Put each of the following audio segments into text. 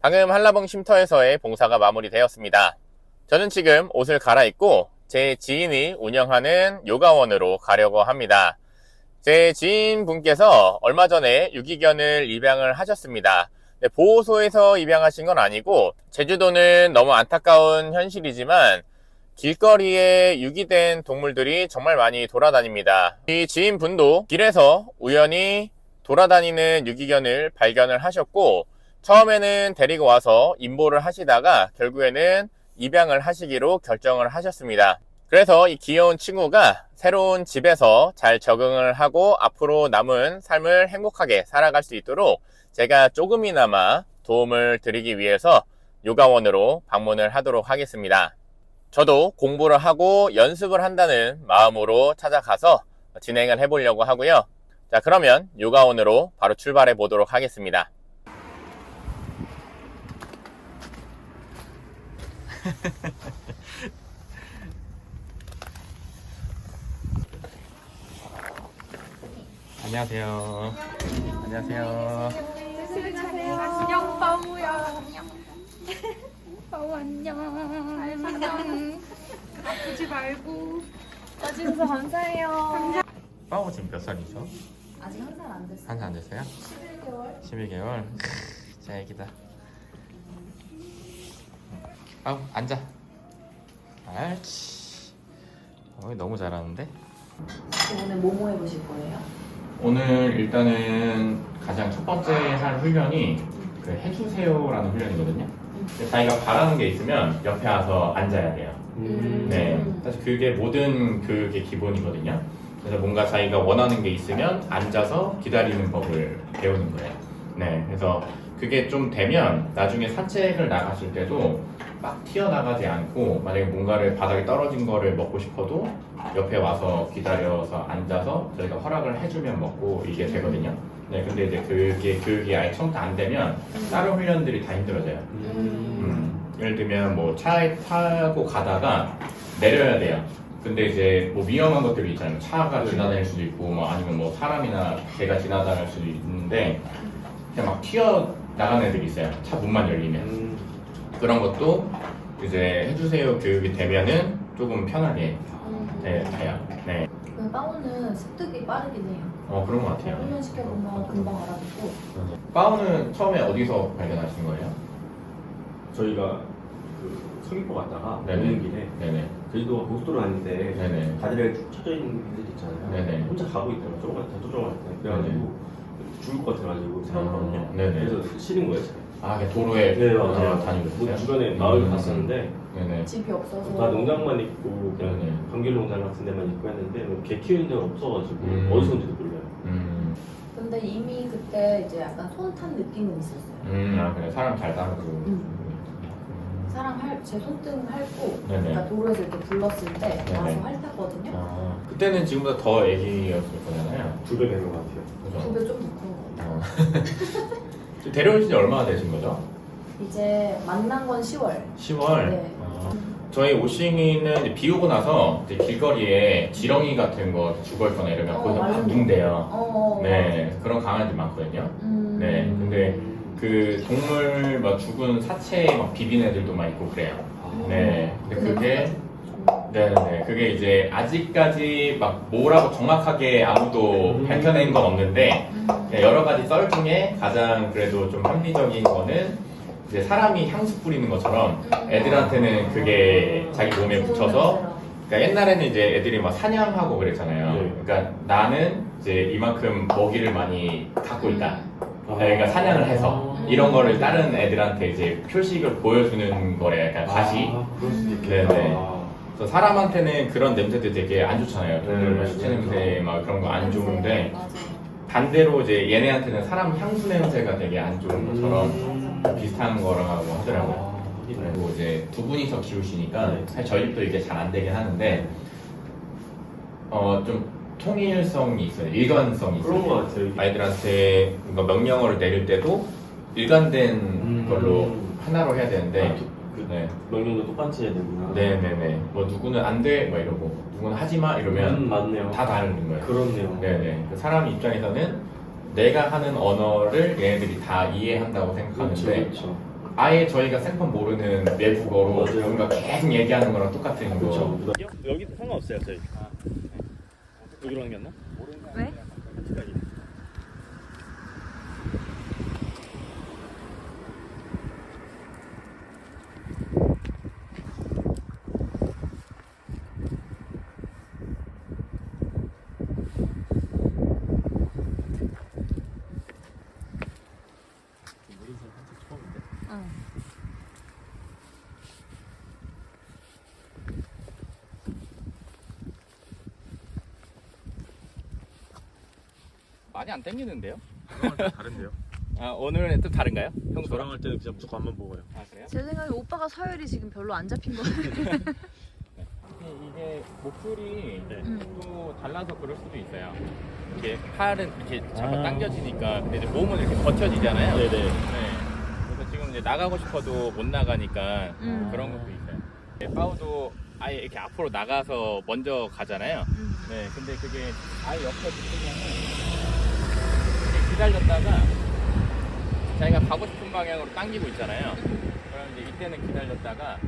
방금 한라봉 쉼터에서의 봉사가 마무리되었습니다. 저는 지금 옷을 갈아입고 제 지인이 운영하는 요가원으로 가려고 합니다. 제 지인분께서 얼마 전에 유기견을 입양을 하셨습니다. 보호소에서 입양하신 건 아니고 제주도는 너무 안타까운 현실이지만 길거리에 유기된 동물들이 정말 많이 돌아다닙니다. 이 지인분도 길에서 우연히 돌아다니는 유기견을 발견을 하셨고 처음에는 데리고 와서 임보를 하시다가 결국에는 입양을 하시기로 결정을 하셨습니다. 그래서 이 귀여운 친구가 새로운 집에서 잘 적응을 하고 앞으로 남은 삶을 행복하게 살아갈 수 있도록 제가 조금이나마 도움을 드리기 위해서 요가원으로 방문을 하도록 하겠습니다. 저도 공부를 하고 연습을 한다는 마음으로 찾아가서 진행을 해보려고 하고요. 자, 그러면 요가원으로 바로 출발해 보도록 하겠습니다. 안녕하세요. 안녕하세요. 안녕 바우야. 바우 안녕. 잘 살아. 아프지 말고. 와주셔서 감사해요. 빠오 지금 몇 살이죠? 아직 한 살 안 됐어요. 한 살 안 됐어요? 11개월. 11개월? 제 애기다. 아우 앉아. 알지. 너무 잘하는데? 오늘 뭐뭐 해보실 거예요? 오늘 일단은 가장 첫 번째 할 훈련이 그 해주세요라는 훈련이거든요. 자기가 바라는 게 있으면 옆에 와서 앉아야 돼요. 네, 사실 그게 모든 교육의 기본이거든요. 그래서 뭔가 자기가 원하는 게 있으면 앉아서 기다리는 법을 배우는 거예요. 네, 그래서 그게 좀 되면 나중에 산책을 나갔을 때도 막 튀어나가지 않고 만약에 뭔가를 바닥에 떨어진 거를 먹고 싶어도 옆에 와서 기다려서 앉아서 저희가 허락을 해주면 먹고 이게 되거든요. 네, 근데 이제 그게 교육이 아예 처음부터 안 되면 다른 훈련들이 다 힘들어져요. 예를 들면 뭐 차에 타고 가다가 내려야 돼요. 근데 이제 뭐 위험한 것들이 있잖아요. 차가 지나다닐 수도 있고 뭐 아니면 뭐 사람이나 개가 지나다닐 수도 있는데 그냥 막 튀어나가는 애들이 있어요. 차 문만 열리면. 그런 것도 이제 해주세요 교육이 되면은 조금 편하게 돼요. 네. 그 빠오는 습득이 빠르긴 해요. 그런 것 같아요. 훈련시켜보면 금방 알아듣고. 빠오는 처음에 어디서 발견하신 거예요? 저희가 그 서귀포 갔다가 네네. 오는 길에 네네. 제주도가 고속도로 아닌데 네네. 다리를 쭉 쳐져 있는 길들 있잖아요. 네네. 혼자 가고 있다가 조금 더 쫓아갈 때 그래가지고 죽을 것 같아가지고 세웠거든요. 네네. 그래서 실은 거예요. 제가. 그냥 도로에 네, 맞아요. 다니고 뭐 있어요? 주변에 마을 갔었는데 네네. 집이 없어서. 다 농장만 있고 그냥 네네. 감귤 농장 같은 데만 있고 했는데 뭐개 키우는 데가 없어가지고 어디서 온지도 몰라요. 근데 이미 그때 이제 약간 손 탄 느낌은 있었어요. 그래. 사람 잘 따르고. 제 손등 핥고, 네네. 그러니까 도로에서 이렇게 불렀을 때 네네. 와서 핥았거든요. 그때는 지금보다 더 애기였을 거잖아요. 2배 되는 것 같아요. 그죠? 2배 좀 더 큰 거 같아요. 데려오신 지 얼마나 되신 거죠? 이제 만난 건 10월. 10월? 네. 저희 오싱이는 이제 비 오고 나서 이제 길거리에 지렁이 같은 거 죽어있거나 이러면 거기서 막 맞아요. 뭉대요. 네, 그런 강아지 많거든요. 네, 근데 그 동물 막 죽은 사체에 막 비빈 애들도 막 있고 그래요. 네, 근데 그게 네네 그게 이제 아직까지 막 뭐라고 정확하게 아무도 밝혀낸 건 없는데 그냥 여러 가지 썰 중에 가장 그래도 좀 합리적인 거는 이제 사람이 향수 뿌리는 것처럼 애들한테는 그게 자기 몸에 붙여서 그러니까 옛날에는 이제 애들이 막 사냥하고 그랬잖아요. 네. 그러니까 나는 이제 이만큼 먹이를 많이 갖고 있다. 그러니까 사냥을 해서 이런 거를 다른 애들한테 이제 표식을 보여주는 거래. 약간 가시. 그럴 수도 있겠다. 네네. 그래서 사람한테는 그런 냄새들 되게 안 좋잖아요. 네, 시체 네. 냄새 막 그런 거 안 좋은데 맞아. 반대로 이제 얘네한테는 사람 향수 냄새가 되게 안 좋은 것처럼 비슷한 거라고 하더라고요. 그리고 이제 두 분이서 키우시니까 네. 사실 저희 집도 이게 잘 안 되긴 하는데 좀 통일성이 있어요. 일관성이 있어요. 그런 것 같아요. 이게. 아이들한테 뭔가 명령어를 내릴 때도 일관된 걸로 하나로 해야 되는데 네. 명령도 똑같이 해야 되구나. 네네네. 뭐 누구는 안 돼, 막 이러고 누구는 하지 마 이러면 맞네요. 다 다른 거예요. 그렇네요. 네네. 그 사람 입장에서는 내가 하는 언어를 얘네들이 다 이해한다고 생각하는데 그렇죠. 아예 저희가 생판 모르는 외국어로 맞아요. 뭔가 계속 얘기하는 거랑 똑같은 거. 그렇죠. 여기 상관없어요 저희. 여기로 하는 게 낫나? 왜? 응. 많이 안 땡기는데요? 다른데요? 아, 오늘은 좀 다른가요? 저랑 평소랑? 할 때는 그냥 무조건 한번 먹어요. 아, 그래요? 제 생각에 오빠가 서열이 지금 별로 안 잡힌 거 같아. 이게 목줄이 네. 또 달라서 그럴 수도 있어요. 이렇게 팔은 이렇게 잡아 아. 당겨지니까 근데 이제 몸은 이렇게 버텨지잖아요. 네네. 네. 그래서 지금 이제 나가고 싶어도 못 나가니까 음. 그런 것도 있어요. 네, 파우도 아예 이렇게 앞으로 나가서 먼저 가잖아요. 네, 근데 그게 아예 옆에 붙으면 이렇게 기다렸다가 자기가 가고 싶은 방향으로 당기고 있잖아요. 그럼 이제 이때는 기다렸다가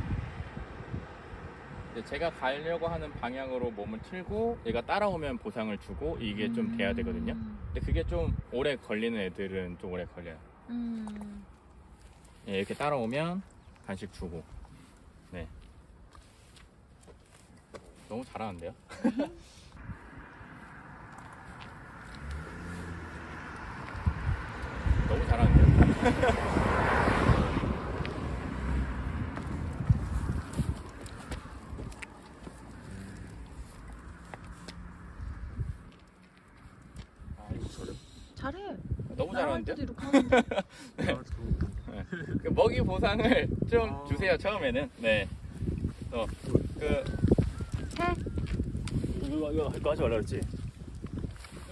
이제 제가 가려고 하는 방향으로 몸을 틀고 얘가 따라오면 보상을 주고 이게 좀 돼야 되거든요. 근데 그게 좀 오래 걸리는 애들은 좀 오래 걸려요. 예, 이렇게 따라오면 간식 주고. 네. 너무 잘하는데요? 너무 잘하는데요? 잘해. 너무 나랑 할 잘하는데요? 때도 이렇게 하는데. 그 먹이 보상을 좀 아. 주세요 처음에는. 네. 그 해. 이거 할 거 하지 말라 그랬지?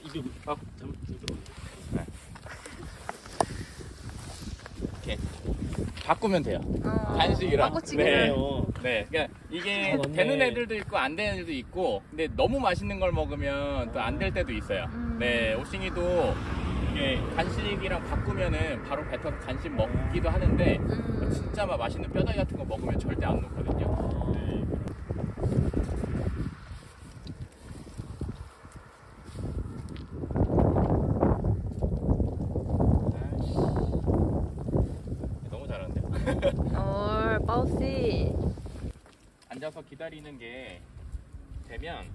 이게 잘못 이렇게 바꾸면 돼요. 어. 간식이랑. 바꿔치기를. 네. 요 네. 그러니까 이게 아, 맞네. 되는 애들도 있고 안 되는 애들도 있고, 근데 너무 맛있는 걸 먹으면 또 안 될 때도 있어요. 네. 오싱이도 이게 간식이랑 바꾸면은 바로 뱉어서 간식 먹기도 하는데 진짜 막 맛있는 뼈다귀 같은 거 먹으면 절대 안 놓거든요. 네. 너무 잘하는데요. 빠우씨. 앉아서 기다리는 게 되면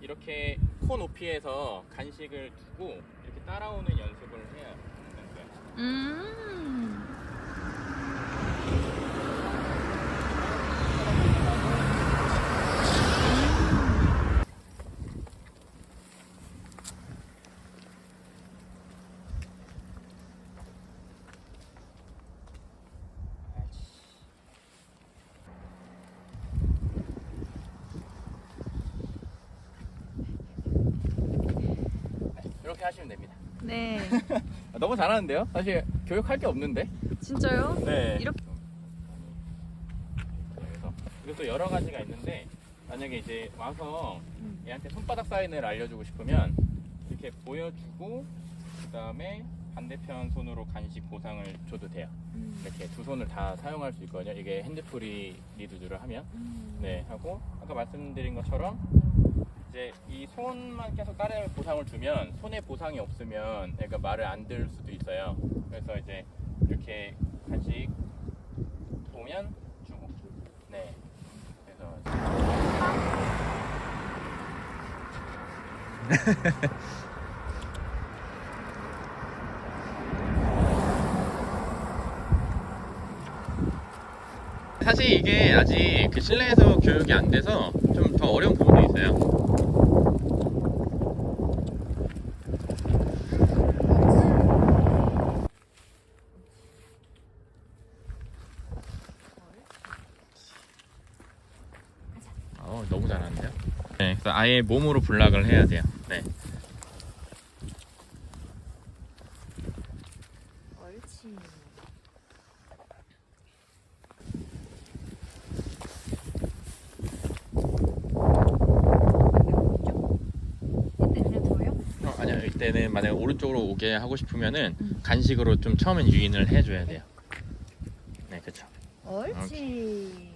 이렇게 코 높이에서 간식을 두고 이렇게 따라오는 연습을 해야 되는 거예요. 이렇게 하시면 됩니다. 네. 너무 잘하는데요? 사실 교육할 게 없는데. 진짜요? 네. 이렇게. 그래서 이것도 여러 가지가 있는데 만약에 이제 와서 얘한테 손바닥 사인을 알려주고 싶으면 이렇게 보여주고 그 다음에 반대편 손으로 간식 보상을 줘도 돼요. 이렇게 두 손을 다 사용할 수 있거든요. 이게 핸드프리 리드주를 하면. 네, 하고 아까 말씀드린 것처럼 이제 이 손만 계속 따르는 보상을 주면 손에 보상이 없으면 얘가 말을 안 들을 수도 있어요. 그래서 이제 이렇게 간식 보면 주고. 네. 그래서 사실 이게 아직 그 실내에서 교육이 안 돼서 좀 더 어려운 부분도 있어요. 너무 잘하는데요? 네, 그래서 아예 몸으로 블락을 해야 돼요. 네. 옳지. 이때 그냥 둬요? 아니요, 이때는 만약에 오른쪽으로 오게 하고 싶으면은 간식으로 좀 처음엔 유인을 해줘야 돼요. 옳지.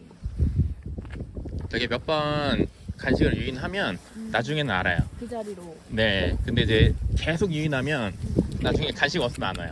되게 몇 번 간식을 유인하면 나중에는 알아요. 그 자리로. 네. 근데 이제 계속 유인하면 나중에 간식 없으면 안 와요.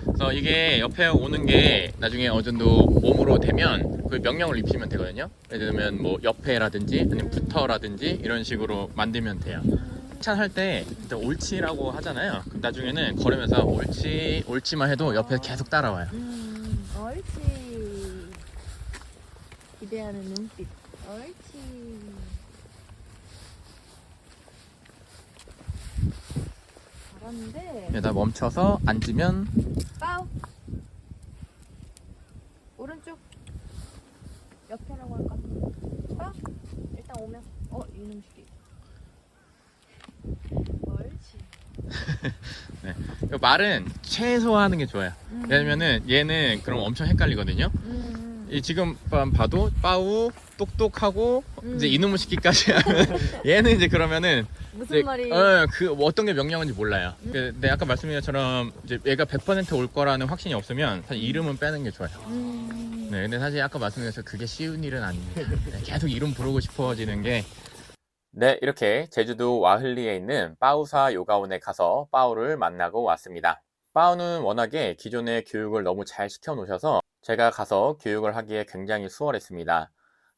그래서 이게 옆에 오는 게 나중에 어느 정도 몸으로 되면 그 명령을 입히면 되거든요. 예를 들면 뭐 옆에라든지 아니면 붙어라든지 이런 식으로 만들면 돼요. 칭찬할 때 일단 옳지라고 하잖아요. 그럼 나중에는 걸으면서 옳지 옳지만 해도 옆에 계속 따라와요. 옳지. 기대하는 눈빛. 옳지. 잘하는데. 여기다 멈춰서 앉으면 빠우. 오른쪽. 옆에라고 할까? 빠우. 일단 오면. 이놈 줄게. 옳지. 네. 말은 최소 하는 게 좋아요. 왜냐면은 얘는 그럼 엄청 헷갈리거든요. 이 지금 봐도 빠우 똑똑하고 이제 이놈의 시키까지 하면 얘는 이제 그러면은 무슨 이제, 말이? 뭐 어떤 게 명령인지 몰라요. 근데 아까 말씀드린 것처럼 이제 얘가 100% 올 거라는 확신이 없으면 사실 이름은 빼는 게 좋아요. 네, 근데 사실 아까 말씀드린 것처럼 그게 쉬운 일은 아닙니다. 네, 계속 이름 부르고 싶어지는 게. 네, 이렇게 제주도 와흘리에 있는 빠우사 요가원에 가서 빠우를 만나고 왔습니다. 빠우는 워낙에 기존에 교육을 너무 잘 시켜 놓으셔서 제가 가서 교육을 하기에 굉장히 수월했습니다.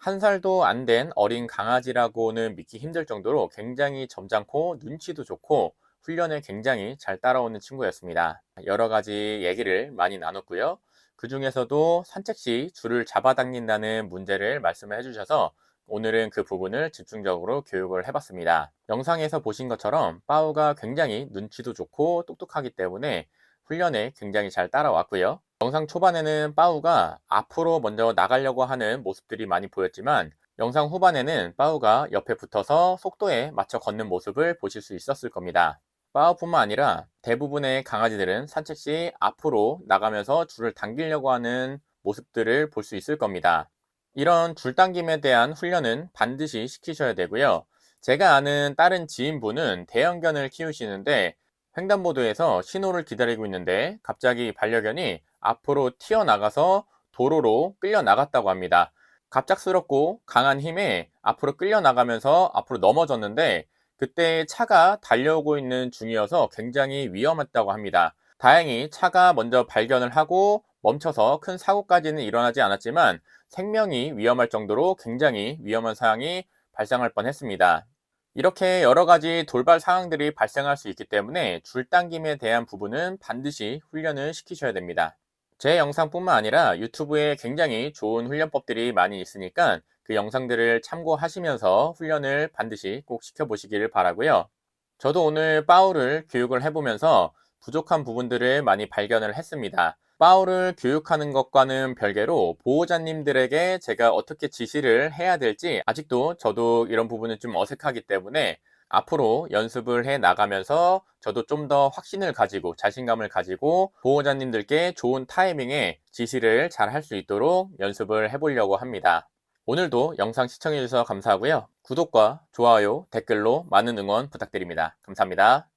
1살도 안 된 어린 강아지라고는 믿기 힘들 정도로 굉장히 점잖고 눈치도 좋고 훈련에 굉장히 잘 따라오는 친구였습니다. 여러 가지 얘기를 많이 나눴고요. 그 중에서도 산책 시 줄을 잡아당긴다는 문제를 말씀을 해주셔서 오늘은 그 부분을 집중적으로 교육을 해봤습니다. 영상에서 보신 것처럼 빠우가 굉장히 눈치도 좋고 똑똑하기 때문에 훈련에 굉장히 잘 따라왔고요. 영상 초반에는 빠우가 앞으로 먼저 나가려고 하는 모습들이 많이 보였지만 영상 후반에는 빠우가 옆에 붙어서 속도에 맞춰 걷는 모습을 보실 수 있었을 겁니다. 빠우뿐만 아니라 대부분의 강아지들은 산책 시 앞으로 나가면서 줄을 당기려고 하는 모습들을 볼 수 있을 겁니다. 이런 줄당김에 대한 훈련은 반드시 시키셔야 되고요. 제가 아는 다른 지인분은 대형견을 키우시는데 횡단보도에서 신호를 기다리고 있는데 갑자기 반려견이 앞으로 튀어나가서 도로로 끌려 나갔다고 합니다. 갑작스럽고 강한 힘에 앞으로 끌려 나가면서 앞으로 넘어졌는데 그때 차가 달려오고 있는 중이어서 굉장히 위험했다고 합니다. 다행히 차가 먼저 발견을 하고 멈춰서 큰 사고까지는 일어나지 않았지만 생명이 위험할 정도로 굉장히 위험한 상황이 발생할 뻔했습니다. 이렇게 여러 가지 돌발 상황들이 발생할 수 있기 때문에 줄당김에 대한 부분은 반드시 훈련을 시키셔야 됩니다. 제 영상뿐만 아니라 유튜브에 굉장히 좋은 훈련법들이 많이 있으니까 그 영상들을 참고하시면서 훈련을 반드시 꼭 시켜보시기를 바라고요. 저도 오늘 빠우를 교육을 해보면서 부족한 부분들을 많이 발견을 했습니다. 빠우를 교육하는 것과는 별개로 보호자님들에게 제가 어떻게 지시를 해야 될지 아직도 저도 이런 부분은 좀 어색하기 때문에 앞으로 연습을 해 나가면서 저도 좀 더 확신을 가지고 자신감을 가지고 보호자님들께 좋은 타이밍에 지시를 잘 할 수 있도록 연습을 해보려고 합니다. 오늘도 영상 시청해 주셔서 감사하고요. 구독과 좋아요, 댓글로 많은 응원 부탁드립니다. 감사합니다.